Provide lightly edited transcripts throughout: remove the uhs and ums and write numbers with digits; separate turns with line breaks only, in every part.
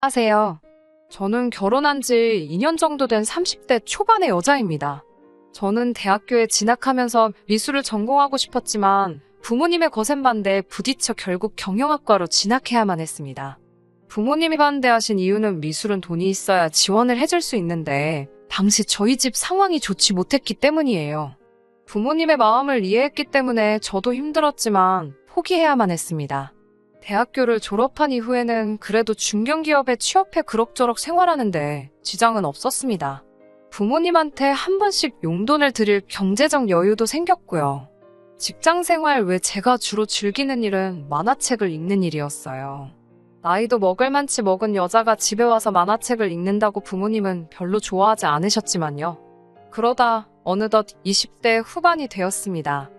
안녕하세요. 저는 결혼한 지 2년 정도 된 30대 초반의 여자입니다. 저는 대학교에 진학하면서 미술을 전공하고 싶었지만 부모님의 거센 반대에 부딪혀 결국 경영학과로 진학해야만 했습니다. 부모님이 반대하신 이유는 미술은 돈이 있어야 지원을 해줄 수 있는데 당시 저희 집 상황이 좋지 못했기 때문이에요. 부모님의 마음을 이해했기 때문에 저도 힘들었지만 포기해야만 했습니다. 대학교를 졸업한 이후에는 그래도 중견기업에 취업해 그럭저럭 생활하는데 지장은 없었습니다. 부모님한테 한 번씩 용돈을 드릴 경제적 여유도 생겼고요. 직장 생활 외 제가 주로 즐기는 일은 만화책을 읽는 일이었어요. 나이도 먹을만치 먹은 여자가 집에 와서 만화책을 읽는다고 부모님은 별로 좋아하지 않으셨지만요. 그러다 어느덧 20대 후반이 되었습니다.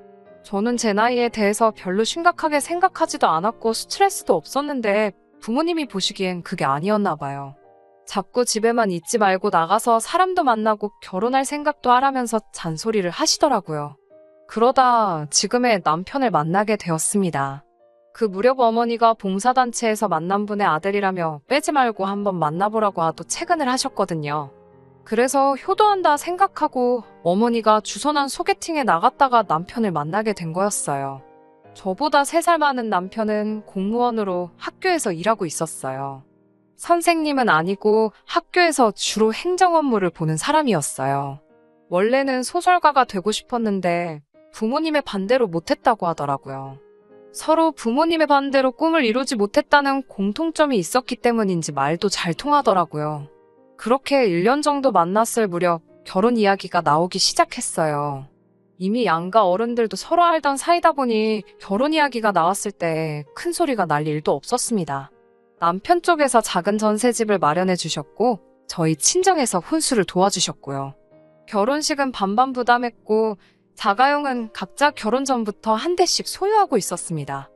저는 제 나이에 대해서 별로 심각하게 생각하지도 않았고 스트레스도 없었는데 부모님이 보시기엔 그게 아니었나 봐요. 자꾸 집에만 있지 말고 나가서 사람도 만나고 결혼할 생각도 하라면서 잔소리를 하시더라고요. 그러다 지금의 남편을 만나게 되었습니다. 그 무렵 어머니가 봉사단체에서 만난 분의 아들이라며 빼지 말고 한번 만나보라고 하도 채근을 하셨거든요. 그래서 효도한다 생각하고 어머니가 주선한 소개팅에 나갔다가 남편을 만나게 된 거였어요. 저보다 3살 많은 남편은 공무원으로 학교에서 일하고 있었어요. 선생님은 아니고 학교에서 주로 행정 업무를 보는 사람이었어요. 원래는 소설가가 되고 싶었는데 부모님의 반대로 못했다고 하더라고요. 서로 부모님의 반대로 꿈을 이루지 못했다는 공통점이 있었기 때문인지 말도 잘 통하더라고요. 그렇게 1년 정도 만났을 무렵 결혼 이야기가 나오기 시작했어요. 이미 양가 어른들도 서로 알던 사이다 보니 결혼 이야기가 나왔을 때 큰 소리가 날 일도 없었습니다. 남편 쪽에서 작은 전셋집을 마련해 주셨고 저희 친정에서 혼수를 도와주셨고요. 결혼식은 반반 부담했고 자가용은 각자 결혼 전부터 한 대씩 소유하고 있었습니다.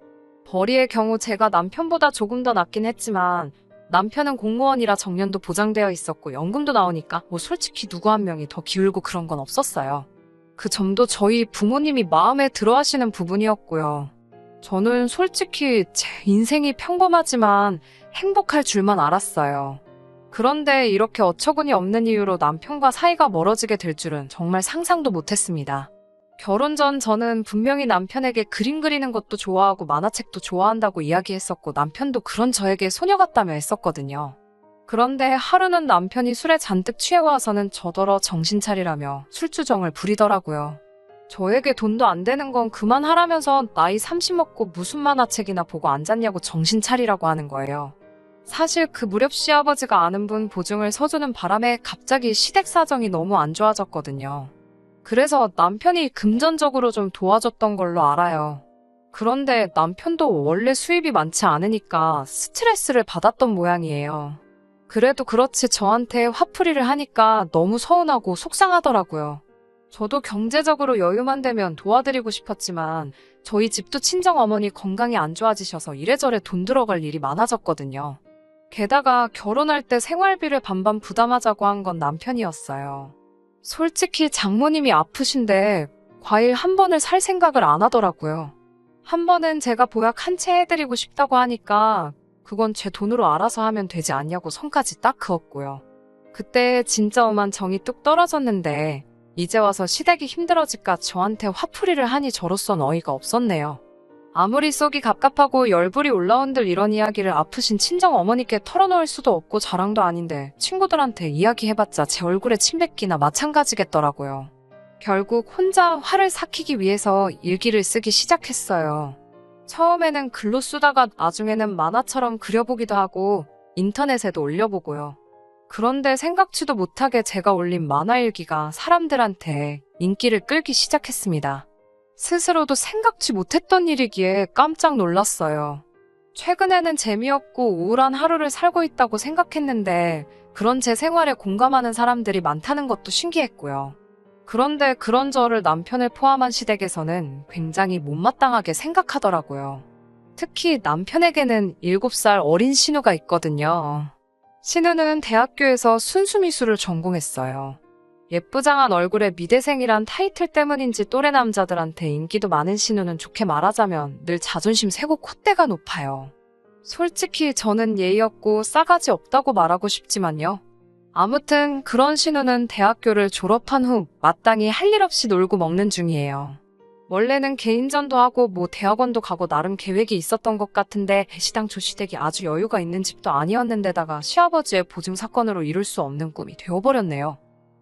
벌이의 경우 제가 남편보다 조금 더 낫긴 했지만 남편은 공무원이라 정년도 보장되어 있었고 연금도 나오니까 솔직히 누구 한 명이 더 기울고 그런 건 없었어요. 그 점도 저희 부모님이 마음에 들어 하시는 부분이었고요. 저는 솔직히 제 인생이 평범하지만 행복할 줄만 알았어요. 그런데 이렇게 어처구니 없는 이유로 남편과 사이가 멀어지게 될 줄은 정말 상상도 못했습니다. 결혼 전 저는 분명히 남편에게 그림 그리는 것도 좋아하고 만화책도 좋아한다고 이야기했었고 남편도 그런 저에게 소녀 같다며 했었거든요. 그런데 하루는 남편이 술에 잔뜩 취해와서는 저더러 정신 차리라며 술주정을 부리더라고요. 저에게 돈도 안 되는 건 그만하라면서 나이 30 먹고 무슨 만화책이나 보고 앉았냐고 정신 차리라고 하는 거예요. 사실 그 무렵 시아버지가 아는 분 보증을 서주는 바람에 갑자기 시댁 사정이 너무 안 좋아졌거든요. 그래서 남편이 금전적으로 좀 도와줬던 걸로 알아요. 그런데 남편도 원래 수입이 많지 않으니까 스트레스를 받았던 모양이에요. 그래도 그렇지 저한테 화풀이를 하니까 너무 서운하고 속상하더라고요. 저도 경제적으로 여유만 되면 도와드리고 싶었지만 저희 집도 친정어머니 건강이 안 좋아지셔서 이래저래 돈 들어갈 일이 많아졌거든요. 게다가 결혼할 때 생활비를 반반 부담하자고 한 건 남편이었어요. 솔직히 장모님이 아프신데 과일 한 번을 살 생각을 안 하더라고요. 한 번은 제가 보약 한 채 해드리고 싶다고 하니까 그건 제 돈으로 알아서 하면 되지 않냐고 선까지 딱 그었고요. 그때 진짜 엄한 정이 뚝 떨어졌는데 이제 와서 시댁이 힘들어질까 저한테 화풀이를 하니 저로선 어이가 없었네요. 아무리 속이 갑갑하고 열불이 올라온들 이런 이야기를 아프신 친정 어머니께 털어놓을 수도 없고 자랑도 아닌데 친구들한테 이야기해봤자 제 얼굴에 침 뱉기나 마찬가지겠더라고요. 결국 혼자 화를 삭히기 위해서 일기를 쓰기 시작했어요. 처음에는 글로 쓰다가 나중에는 만화처럼 그려보기도 하고 인터넷에도 올려보고요. 그런데 생각지도 못하게 제가 올린 만화일기가 사람들한테 인기를 끌기 시작했습니다. 스스로도 생각지 못했던 일이기에 깜짝 놀랐어요. 최근에는 재미없고 우울한 하루를 살고 있다고 생각했는데 그런 제 생활에 공감하는 사람들이 많다는 것도 신기했고요. 그런데 그런 저를 남편을 포함한 시댁에서는 굉장히 못마땅하게 생각하더라고요. 특히 남편에게는 7살 어린 신우가 있거든요. 신우는 대학교에서 순수미술을 전공했어요. 예쁘장한 얼굴에 미대생이란 타이틀 때문인지 또래 남자들한테 인기도 많은 신우는 좋게 말하자면 늘 자존심 세고 콧대가 높아요. 솔직히 저는 예의 없고 싸가지 없다고 말하고 싶지만요. 아무튼 그런 신우는 대학교를 졸업한 후 마땅히 할 일 없이 놀고 먹는 중이에요. 원래는 개인전도 하고 대학원도 가고 나름 계획이 있었던 것 같은데 시당초 시댁이 아주 여유가 있는 집도 아니었는데다가 시아버지의 보증 사건으로 이룰 수 없는 꿈이 되어버렸네요.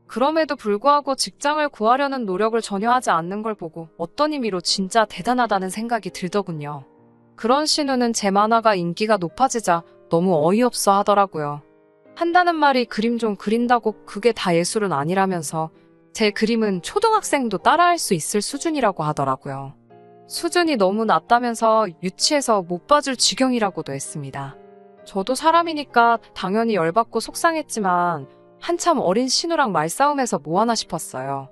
그럼에도 불구하고 직장을 구하려는 노력을 전혀 하지 않는 걸 보고 어떤 의미로 진짜 대단하다는 생각이 들더군요. 그런 신우는 제 만화가 인기가 높아지자 너무 어이없어 하더라고요. 한다는 말이 그림 좀 그린다고 그게 다 예술은 아니라면서 제 그림은 초등학생도 따라할 수 있을 수준이라고 하더라고요. 수준이 너무 낮다면서 유치해서 못 봐줄 지경이라고도 했습니다. 저도 사람이니까 당연히 열받고 속상했지만 한참 어린 신우랑 말싸움해서 뭐하나 싶었어요.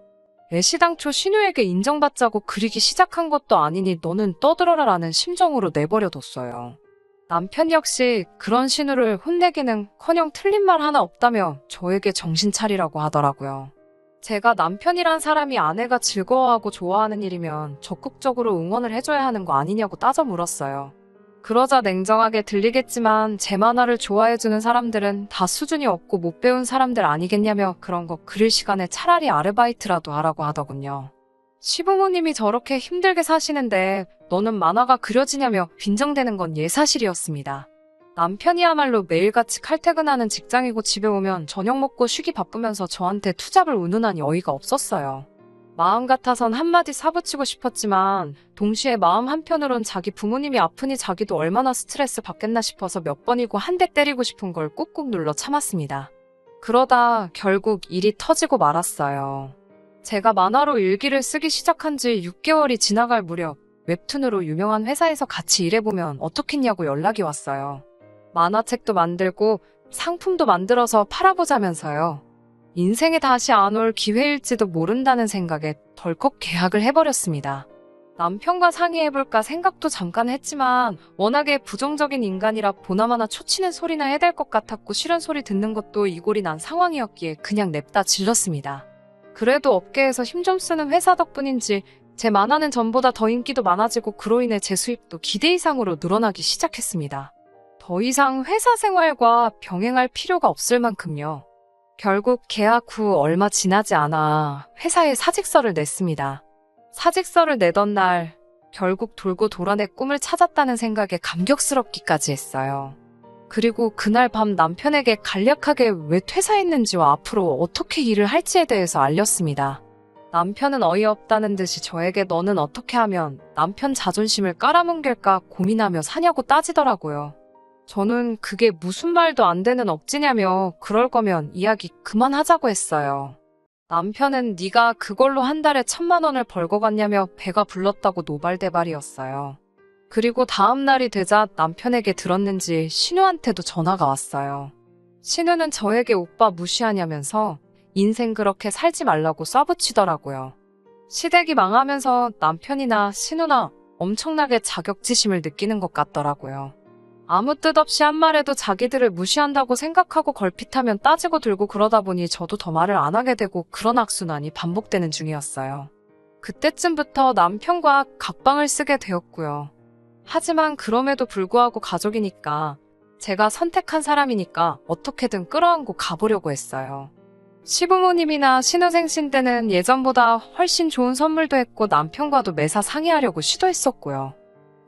애시당초 신우에게 인정받자고 그리기 시작한 것도 아니니 너는 떠들어라 라는 심정으로 내버려뒀어요. 남편 역시 그런 신우를 혼내기는커녕 틀린 말 하나 없다며 저에게 정신 차리라고 하더라고요. 제가 남편이란 사람이 아내가 즐거워하고 좋아하는 일이면 적극적으로 응원을 해줘야 하는 거 아니냐고 따져 물었어요. 그러자 냉정하게 들리겠지만 제 만화를 좋아해주는 사람들은 다 수준이 없고 못 배운 사람들 아니겠냐며 그런 거 그릴 시간에 차라리 아르바이트라도 하라고 하더군요. 시부모님이 저렇게 힘들게 사시는데 너는 만화가 그려지냐며 빈정대는 건 예사실이었습니다. 남편이야말로 매일같이 칼퇴근하는 직장이고 집에 오면 저녁 먹고 쉬기 바쁘면서 저한테 투잡을 운운하니 어이가 없었어요. 마음 같아선 한마디 사붙이고 싶었지만 동시에 마음 한편으론 자기 부모님이 아프니 자기도 얼마나 스트레스 받겠나 싶어서 몇 번이고 한 대 때리고 싶은 걸 꾹꾹 눌러 참았습니다. 그러다 결국 일이 터지고 말았어요. 제가 만화로 일기를 쓰기 시작한 지 6개월이 지나갈 무렵 웹툰으로 유명한 회사에서 같이 일해보면 어떻겠냐고 연락이 왔어요. 만화책도 만들고 상품도 만들어서 팔아보자면서요. 인생에 다시 안 올 기회일지도 모른다는 생각에 덜컥 계약을 해버렸습니다. 남편과 상의해볼까 생각도 잠깐 했지만 워낙에 부정적인 인간이라 보나마나 초치는 소리나 해댈 것 같았고 싫은 소리 듣는 것도 이골이 난 상황이었기에 그냥 냅다 질렀습니다. 그래도 업계에서 힘 좀 쓰는 회사 덕분인지 제 만화는 전보다 더 인기도 많아지고 그로 인해 제 수입도 기대 이상으로 늘어나기 시작했습니다. 더 이상 회사 생활과 병행할 필요가 없을 만큼요. 결국 계약 후 얼마 지나지 않아 회사에 사직서를 냈습니다. 사직서를 내던 날 결국 돌고 돌아 내 꿈을 찾았다는 생각에 감격스럽기까지 했어요. 그리고 그날 밤 남편에게 간략하게 왜 퇴사했는지와 앞으로 어떻게 일을 할지에 대해서 알렸습니다. 남편은 어이없다는 듯이 저에게 너는 어떻게 하면 남편 자존심을 깔아뭉갤까 고민하며 사냐고 따지더라고요. 저는 그게 무슨 말도 안 되는 억지냐며 그럴 거면 이야기 그만하자고 했어요. 남편은 네가 그걸로 한 달에 1,000만 원을 벌고 갔냐며 배가 불렀다고 노발대발이었어요. 그리고 다음 날이 되자 남편에게 들었는지 신우한테도 전화가 왔어요. 신우는 저에게 오빠 무시하냐면서 인생 그렇게 살지 말라고 쏴붙이더라고요. 시댁이 망하면서 남편이나 신우나 엄청나게 자격지심을 느끼는 것 같더라고요. 아무 뜻 없이 한 말에도 자기들을 무시한다고 생각하고 걸핏하면 따지고 들고 그러다 보니 저도 더 말을 안 하게 되고 그런 악순환이 반복되는 중이었어요. 그때쯤부터 남편과 각방을 쓰게 되었고요. 하지만 그럼에도 불구하고 가족이니까 제가 선택한 사람이니까 어떻게든 끌어안고 가보려고 했어요. 시부모님이나 신우생신 때는 예전보다 훨씬 좋은 선물도 했고 남편과도 매사 상의하려고 시도했었고요.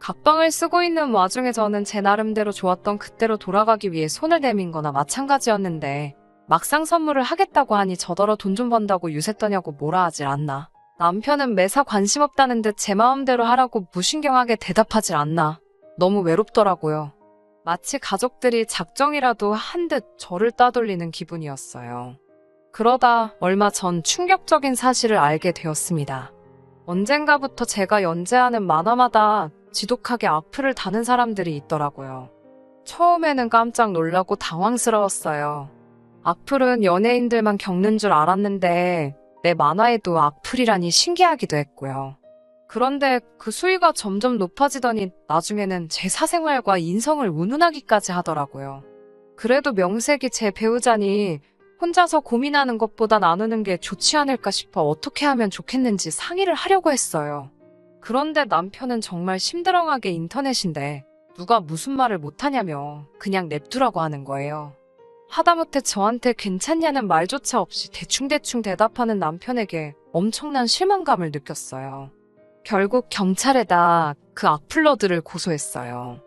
각방을 쓰고 있는 와중에 저는 제 나름대로 좋았던 그때로 돌아가기 위해 손을 내민 거나 마찬가지였는데 막상 선물을 하겠다고 하니 저더러 돈 좀 번다고 유세 떠냐고 뭐라 하질 않나. 남편은 매사 관심 없다는 듯 제 마음대로 하라고 무신경하게 대답하질 않나. 너무 외롭더라고요. 마치 가족들이 작정이라도 한 듯 저를 따돌리는 기분이었어요. 그러다 얼마 전 충격적인 사실을 알게 되었습니다. 언젠가부터 제가 연재하는 만화마다 지독하게 악플을 다는 사람들이 있더라고요. 처음에는 깜짝 놀라고 당황스러웠어요. 악플은 연예인들만 겪는 줄 알았는데 내 만화에도 악플이라니 신기하기도 했고요. 그런데 그 수위가 점점 높아지더니 나중에는 제 사생활과 인성을 운운하기까지 하더라고요. 그래도 명색이 제 배우자니 혼자서 고민하는 것보다 나누는 게 좋지 않을까 싶어 어떻게 하면 좋겠는지 상의를 하려고 했어요. 그런데 남편은 정말 심드렁하게 인터넷인데 누가 무슨 말을 못하냐며 그냥 냅두라고 하는 거예요. 하다못해 저한테 괜찮냐는 말조차 없이 대충대충 대답하는 남편에게 엄청난 실망감을 느꼈어요. 결국 경찰에다 그 악플러들을 고소했어요.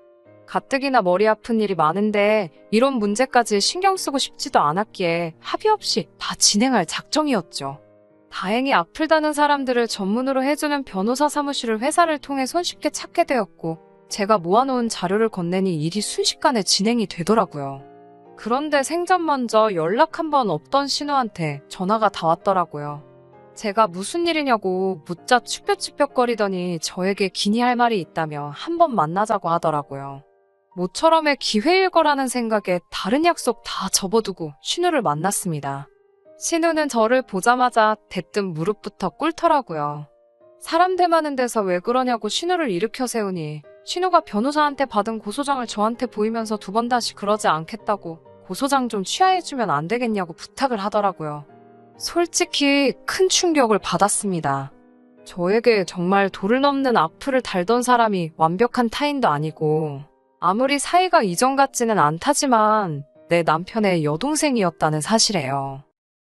가뜩이나 머리 아픈 일이 많은데 이런 문제까지 신경 쓰고 싶지도 않았기에 합의 없이 다 진행할 작정이었죠. 다행히 악플 다는 사람들을 전문으로 해주는 변호사 사무실을 회사를 통해 손쉽게 찾게 되었고 제가 모아놓은 자료를 건네니 일이 순식간에 진행이 되더라고요. 그런데 생전 먼저 연락 한 번 없던 신우한테 전화가 다 왔더라고요. 제가 무슨 일이냐고 묻자 축벽축벽거리더니 저에게 기니 할 말이 있다며 한번 만나자고 하더라고요. 모처럼의 기회일 거라는 생각에 다른 약속 다 접어두고 신우를 만났습니다. 신우는 저를 보자마자 대뜸 무릎부터 꿇더라고요. 사람들 많은 데서 왜 그러냐고 신우를 일으켜 세우니 신우가 변호사한테 받은 고소장을 저한테 보이면서 두 번 다시 그러지 않겠다고 고소장 좀 취하해주면 안 되겠냐고 부탁을 하더라고요. 솔직히 큰 충격을 받았습니다. 저에게 정말 도를 넘는 악플을 달던 사람이 완벽한 타인도 아니고 아무리 사이가 이전 같지는 않다지만 내 남편의 여동생이었다는 사실이에요.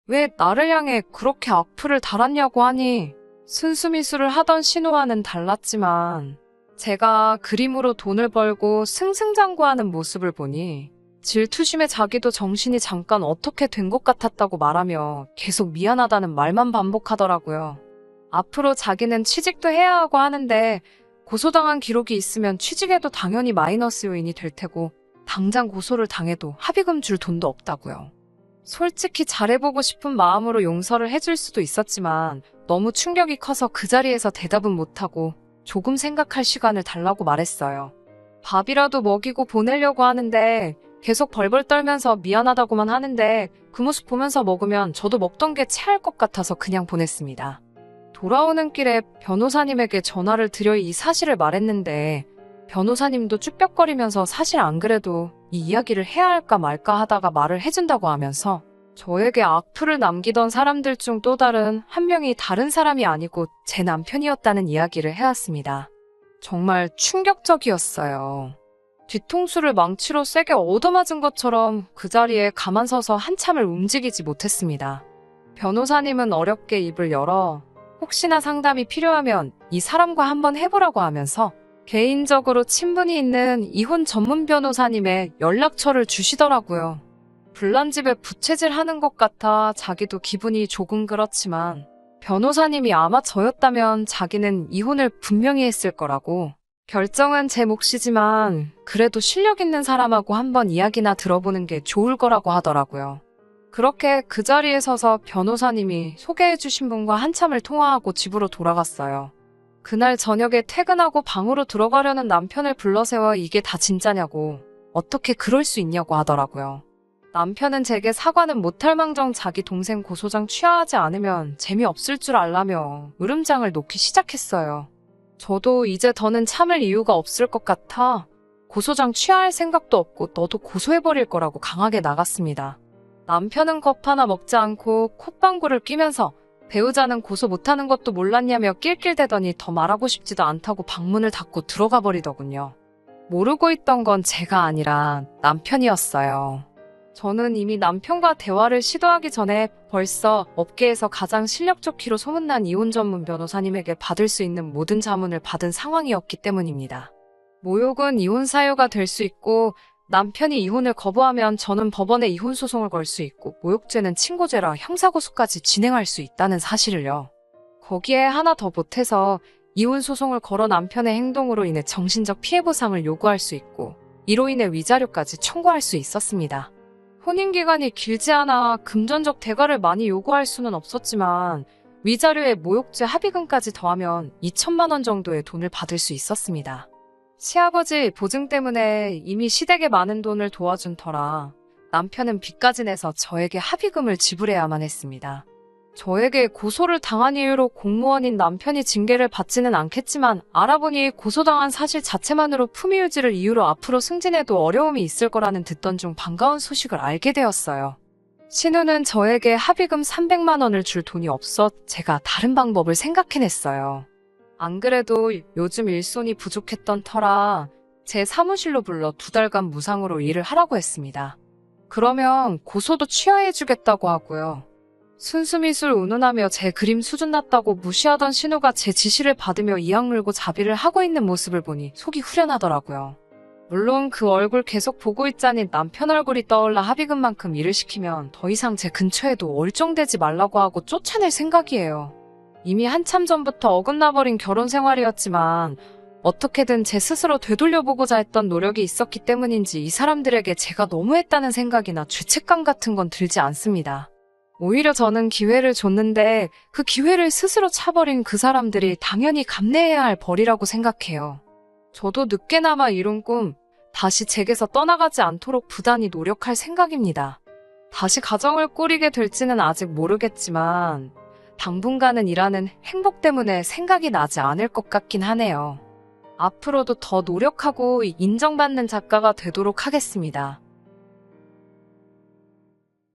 왜 나를 향해 그렇게 악플을 달았냐고 하니 순수미수를 하던 신우와는 달랐지만 제가 그림으로 돈을 벌고 승승장구하는 모습을 보니 질투심에 자기도 정신이 잠깐 어떻게 된 것 같았다고 말하며 계속 미안하다는 말만 반복하더라고요. 앞으로 자기는 취직도 해야 하고 하는데 고소당한 기록이 있으면 취직에도 당연히 마이너스 요인이 될 테고 당장 고소를 당해도 합의금 줄 돈도 없다고요. 솔직히 잘해보고 싶은 마음으로 용서를 해줄 수도 있었지만 너무 충격이 커서 그 자리에서 대답은 못하고 조금 생각할 시간을 달라고 말했어요. 밥이라도 먹이고 보내려고 하는데 계속 벌벌 떨면서 미안하다고만 하는데 그 모습 보면서 먹으면 저도 먹던 게 체할 것 같아서 그냥 보냈습니다. 돌아오는 길에 변호사님에게 전화를 드려 이 사실을 말했는데 변호사님도 쭈뼛거리면서 사실 안 그래도 이 이야기를 해야 할까 말까 하다가 말을 해준다고 하면서 저에게 악플을 남기던 사람들 중 또 다른 한 명이 다른 사람이 아니고 제 남편이었다는 이야기를 해왔습니다. 정말 충격적이었어요. 뒤통수를 망치로 세게 얻어맞은 것처럼 그 자리에 가만 서서 한참을 움직이지 못했습니다. 변호사님은 어렵게 입을 열어 혹시나 상담이 필요하면 이 사람과 한번 해보라고 하면서 개인적으로 친분이 있는 이혼 전문 변호사님의 연락처를 주시더라고요. 불난집에 부채질하는 것 같아 자기도 기분이 조금 그렇지만 변호사님이 아마 저였다면 자기는 이혼을 분명히 했을 거라고 결정은 제 몫이지만 그래도 실력 있는 사람하고 한번 이야기나 들어보는 게 좋을 거라고 하더라고요. 그렇게 그 자리에 서서 변호사님이 소개해주신 분과 한참을 통화하고 집으로 돌아갔어요. 그날 저녁에 퇴근하고 방으로 들어가려는 남편을 불러세워 이게 다 진짜냐고 어떻게 그럴 수 있냐고 하더라고요. 남편은 제게 사과는 못할 망정 자기 동생 고소장 취하하지 않으면 재미없을 줄 알라며 으름장을 놓기 시작했어요. 저도 이제 더는 참을 이유가 없을 것 같아 고소장 취하할 생각도 없고 너도 고소해버릴 거라고 강하게 나갔습니다. 남편은 컵 하나 먹지 않고 콧방구를 끼면서 배우자는 고소 못하는 것도 몰랐냐며 낄낄대더니 더 말하고 싶지도 않다고 방문을 닫고 들어가 버리더군요. 모르고 있던 건 제가 아니라 남편이었어요. 저는 이미 남편과 대화를 시도하기 전에 벌써 업계에서 가장 실력 좋기로 소문난 이혼 전문 변호사님에게 받을 수 있는 모든 자문을 받은 상황이었기 때문입니다. 모욕은 이혼 사유가 될 수 있고 남편이 이혼을 거부하면 저는 법원에 이혼 소송을 걸 수 있고 모욕죄는 친고죄라 형사고소까지 진행할 수 있다는 사실을요. 거기에 하나 더 보태서 이혼 소송을 걸어 남편의 행동으로 인해 정신적 피해 보상을 요구할 수 있고 이로 인해 위자료까지 청구할 수 있었습니다. 혼인기간이 길지 않아 금전적 대가를 많이 요구할 수는 없었지만 위자료에 모욕죄 합의금까지 더하면 2천만 원 정도의 돈을 받을 수 있었습니다. 시아버지 보증 때문에 이미 시댁에 많은 돈을 도와준 터라 남편은 빚까지 내서 저에게 합의금을 지불해야만 했습니다. 저에게 고소를 당한 이유로 공무원인 남편이 징계를 받지는 않겠지만 알아보니 고소당한 사실 자체만으로 품위 유지를 이유로 앞으로 승진해도 어려움이 있을 거라는 듣던 중 반가운 소식을 알게 되었어요. 신우는 저에게 합의금 300만 원을 줄 돈이 없어 제가 다른 방법을 생각해냈어요. 안 그래도 요즘 일손이 부족했던 터라 제 사무실로 불러 2달간 무상으로 일을 하라고 했습니다. 그러면 고소도 취하해주겠다고 하고요. 순수미술 운운하며 제 그림 수준 낮다고 무시하던 신우가 제 지시를 받으며 이악 물고 자비를 하고 있는 모습을 보니 속이 후련하더라고요. 물론 그 얼굴 계속 보고 있자니 남편 얼굴이 떠올라 합의금만큼 일을 시키면 더 이상 제 근처에도 얼쩡대지 말라고 하고 쫓아낼 생각이에요. 이미 한참 전부터 어긋나버린 결혼 생활이었지만 어떻게든 제 스스로 되돌려보고자 했던 노력이 있었기 때문인지 이 사람들에게 제가 너무했다는 생각이나 죄책감 같은 건 들지 않습니다. 오히려 저는 기회를 줬는데 그 기회를 스스로 차버린 그 사람들이 당연히 감내해야 할 벌이라고 생각해요. 저도 늦게나마 이룬 꿈, 다시 제게서 떠나가지 않도록 부단히 노력할 생각입니다. 다시 가정을 꾸리게 될지는 아직 모르겠지만 당분간은 일하는 행복 때문에 생각이 나지 않을 것 같긴 하네요. 앞으로도 더 노력하고 인정받는 작가가 되도록 하겠습니다.